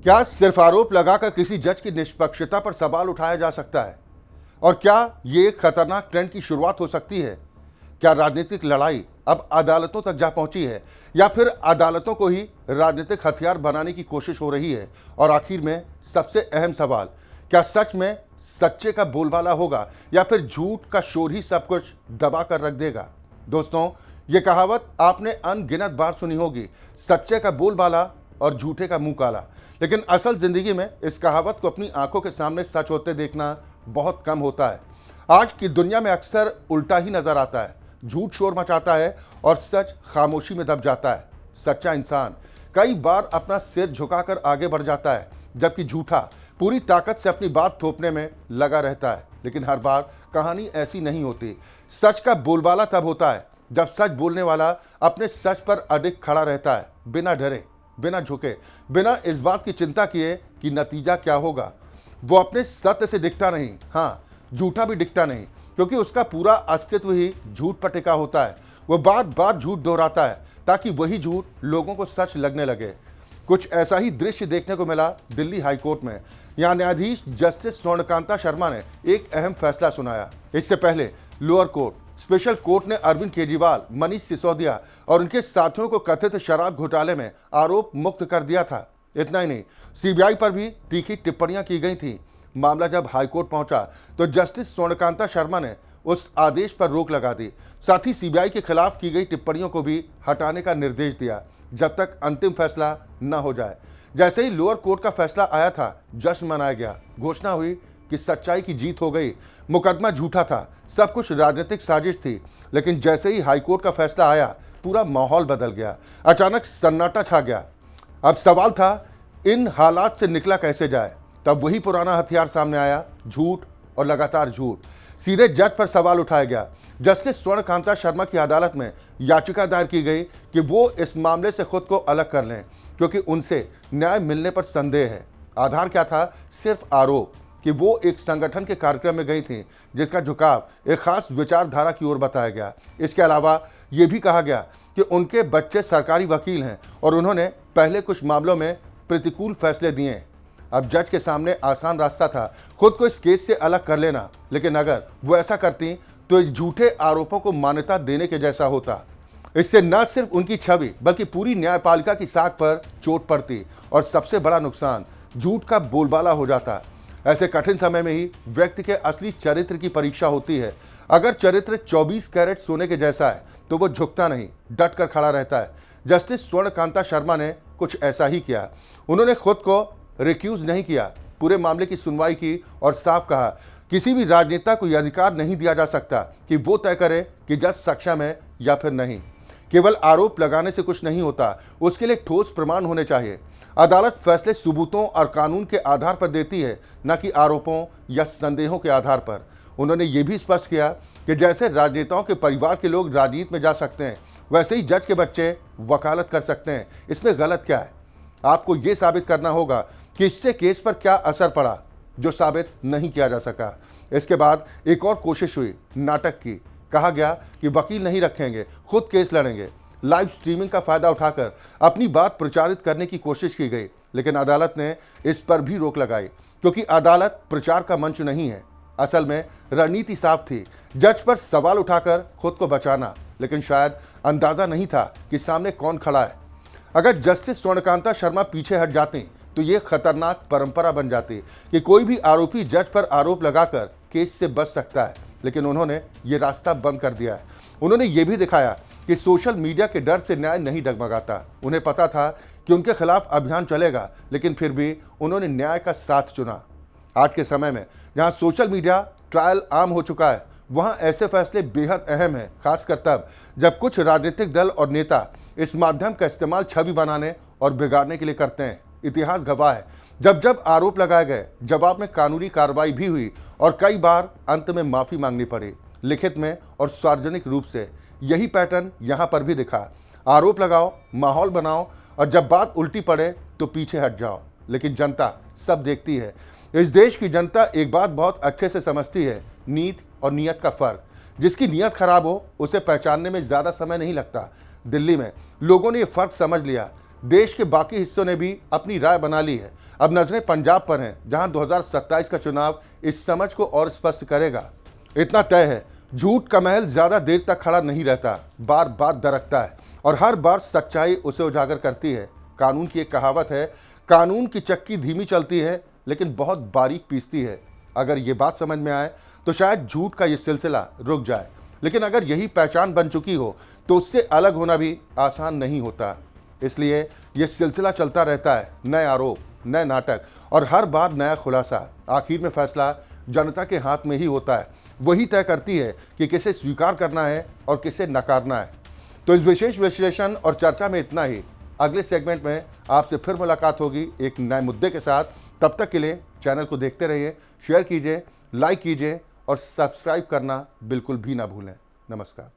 क्या सिर्फ आरोप लगाकर किसी जज की निष्पक्षता पर सवाल उठाया जा सकता है? और क्या ये एक खतरनाक ट्रेंड की शुरुआत हो सकती है? क्या राजनीतिक लड़ाई अब अदालतों तक जा पहुंची है, या फिर अदालतों को ही राजनीतिक हथियार बनाने की कोशिश हो रही है? और आखिर में सबसे अहम सवाल, क्या सच में सच्चे का बोलबाला होगा, या फिर झूठ का शोर ही सब कुछ दबा कर रख देगा? दोस्तों, ये कहावत आपने अनगिनत बार सुनी होगी, सच्चे का बोलबाला और झूठे का मुंह काला। लेकिन असल जिंदगी में इस कहावत को अपनी आंखों के सामने सच होते देखना बहुत कम होता है। आज की दुनिया में अक्सर उल्टा ही नजर आता है। झूठ शोर मचाता है और सच खामोशी में दब जाता है। सच्चा इंसान कई बार अपना सिर झुकाकर आगे बढ़ जाता है, जबकि झूठा पूरी ताकत से अपनी बात थोपने में लगा रहता है। लेकिन हर बार कहानी ऐसी नहीं होती। सच का बोलबाला तब होता है जब सच बोलने वाला अपने सच पर अडिग खड़ा रहता है, बिना डरे, बिना झुके, बिना इस बात की चिंता किए कि नतीजा क्या होगा। वो अपने सत्य से दिखता नहीं, हाँ, झूठा भी दिखता नहीं, क्योंकि उसका पूरा अस्तित्व ही झूठ पर टिका होता है। वो बार बार झूठ दोहराता है ताकि वही झूठ लोगों को सच लगने लगे। कुछ ऐसा ही दृश्य देखने को मिला दिल्ली हाईकोर्ट में। यहाँ न्यायाधीश जस्टिस स्वर्णकांता शर्मा ने एक अहम फैसला सुनाया। इससे पहले लोअर कोर्ट, स्पेशल कोर्ट ने अरविंद केजरीवाल, मनीष सिसोदिया और उनके साथियों को कथित शराब घोटाले में आरोप मुक्त कर दिया था। इतना ही नहीं, सीबीआई पर भी तीखी टिप्पणियां की गई थी। मामला जब हाईकोर्ट पहुंचा तो जस्टिस स्वर्णकांता शर्मा ने उस आदेश पर रोक लगा दी। साथ ही सीबीआई के खिलाफ की गई टिप्पणियों को भी हटाने का निर्देश दिया, जब तक अंतिम फैसला न हो जाए। जैसे ही लोअर कोर्ट का फैसला आया था, जश्न मनाया गया। घोषणा हुई कि सच्चाई की जीत हो गई। मुकदमा झूठा था, सब कुछ राजनीतिक साजिश थी। लेकिन जैसे ही हाईकोर्ट का फैसला आया, पूरा माहौल बदल गया। अचानक सन्नाटा छा गया। अब सवाल था, इन हालात से निकला कैसे जाए? तब वही पुराना हथियार सामने आया, झूठ और लगातार झूठ। सीधे जज पर सवाल उठाया गया। जस्टिस स्वर्णकांता शर्मा की अदालत में याचिका दायर की गई कि वो इस मामले से खुद को अलग कर लें, क्योंकि उनसे न्याय मिलने पर संदेह है। आधार क्या था? सिर्फ आरोप कि वो एक संगठन के कार्यक्रम में गई थी जिसका झुकाव एक खास विचारधारा की ओर बताया गया। इसके अलावा ये भी कहा गया कि उनके बच्चे सरकारी वकील हैं और उन्होंने पहले कुछ मामलों में प्रतिकूल फैसले दिए। अब जज के सामने आसान रास्ता था खुद को इस केस से अलग कर लेना, लेकिन अगर वो ऐसा करती तो इस झूठे आरोपों को मान्यता देने के जैसा होता। इससे न सिर्फ उनकी छवि बल्कि पूरी न्यायपालिका की साख पर चोट पड़ती और सबसे बड़ा नुकसान, झूठ का बोलबाला हो जाता। ऐसे कठिन समय में ही व्यक्ति के असली चरित्र की परीक्षा होती है। अगर चरित्र 24 कैरेट सोने के जैसा है तो वो झुकता नहीं, डट कर खड़ा रहता है। जस्टिस स्वर्णकांता शर्मा ने कुछ ऐसा ही किया। उन्होंने खुद को रिक्यूज नहीं किया, पूरे मामले की सुनवाई की और साफ कहा, किसी भी राजनेता को यह अधिकार नहीं दिया जा सकता कि वो तय करे कि जज सक्षम है या फिर नहीं। केवल आरोप लगाने से कुछ नहीं होता, उसके लिए ठोस प्रमाण होने चाहिए। अदालत फैसले सबूतों और कानून के आधार पर देती है, न कि आरोपों या संदेहों के आधार पर। उन्होंने ये भी स्पष्ट किया कि जैसे राजनेताओं के परिवार के लोग राजनीति में जा सकते हैं, वैसे ही जज के बच्चे वकालत कर सकते हैं। इसमें गलत क्या है? आपको ये साबित करना होगा कि इससे केस पर क्या असर पड़ा, जो साबित नहीं किया जा सका। इसके बाद एक और कोशिश हुई, नाटक की। कहा गया कि वकील नहीं रखेंगे, खुद केस लड़ेंगे। लाइव स्ट्रीमिंग का फायदा उठाकर अपनी बात प्रचारित करने की कोशिश की गई, लेकिन अदालत ने इस पर भी रोक लगाई, क्योंकि अदालत प्रचार का मंच नहीं है। असल में रणनीति साफ थी, जज पर सवाल उठाकर खुद को बचाना, लेकिन शायद अंदाजा नहीं था कि सामने कौन खड़ा है। अगर जस्टिस स्वर्णकांता शर्मा पीछे हट जाती तो ये खतरनाक परंपरा बन जाती कि कोई भी आरोपी जज पर आरोप लगाकर केस से बच सकता है। लेकिन उन्होंने ये रास्ता बंद कर दिया है। उन्होंने ये भी दिखाया कि सोशल मीडिया के डर से न्याय नहीं डगमगाता। उन्हें पता था कि उनके खिलाफ अभियान चलेगा, लेकिन फिर भी उन्होंने न्याय का साथ चुना। आज के समय में जहां सोशल मीडिया ट्रायल आम हो चुका है, वहां ऐसे फैसले बेहद अहम हैं, खासकर तब जब कुछ राजनीतिक दल और नेता इस माध्यम का इस्तेमाल छवि बनाने और बिगाड़ने के लिए करते हैं। इतिहास गवाह है, जब जब आरोप लगाए गए, जवाब में कानूनी कार्रवाई भी हुई और कई बार अंत में माफी मांगनी पड़ी, लिखित में और सार्वजनिक रूप से। यही पैटर्न यहाँ पर भी दिखा। आरोप लगाओ, माहौल बनाओ और जब बात उल्टी पड़े तो पीछे हट जाओ। लेकिन जनता सब देखती है। इस देश की जनता एक बात बहुत अच्छे से समझती है, नीति और नियत का फर्क। जिसकी नियत खराब हो उसे पहचानने में ज़्यादा समय नहीं लगता। दिल्ली में लोगों ने ये फर्क समझ लिया। देश के बाकी हिस्सों ने भी अपनी राय बना ली है। अब नजरें पंजाब पर हैं, जहां 2027 का चुनाव इस समझ को और स्पष्ट करेगा। इतना तय है, झूठ का महल ज्यादा देर तक खड़ा नहीं रहता, बार बार दरकता है और हर बार सच्चाई उसे उजागर करती है। कानून की एक कहावत है, कानून की चक्की धीमी चलती है लेकिन बहुत बारीक पीसती है। अगर ये बात समझ में आए तो शायद झूठ का ये सिलसिला रुक जाए, लेकिन अगर यही पहचान बन चुकी हो तो उससे अलग होना भी आसान नहीं होता। इसलिए ये सिलसिला चलता रहता है, नए आरोप, नए नाटक और हर बार नया खुलासा। आखिर में फैसला जनता के हाथ में ही होता है, वही तय करती है कि किसे स्वीकार करना है और किसे नकारना है। तो इस विशेष विश्लेषण और चर्चा में इतना ही। अगले सेगमेंट में आपसे फिर मुलाकात होगी एक नए मुद्दे के साथ। तब तक के लिए चैनल को देखते रहिए, शेयर कीजिए, लाइक कीजिए और सब्सक्राइब करना बिल्कुल भी ना भूलें। नमस्कार।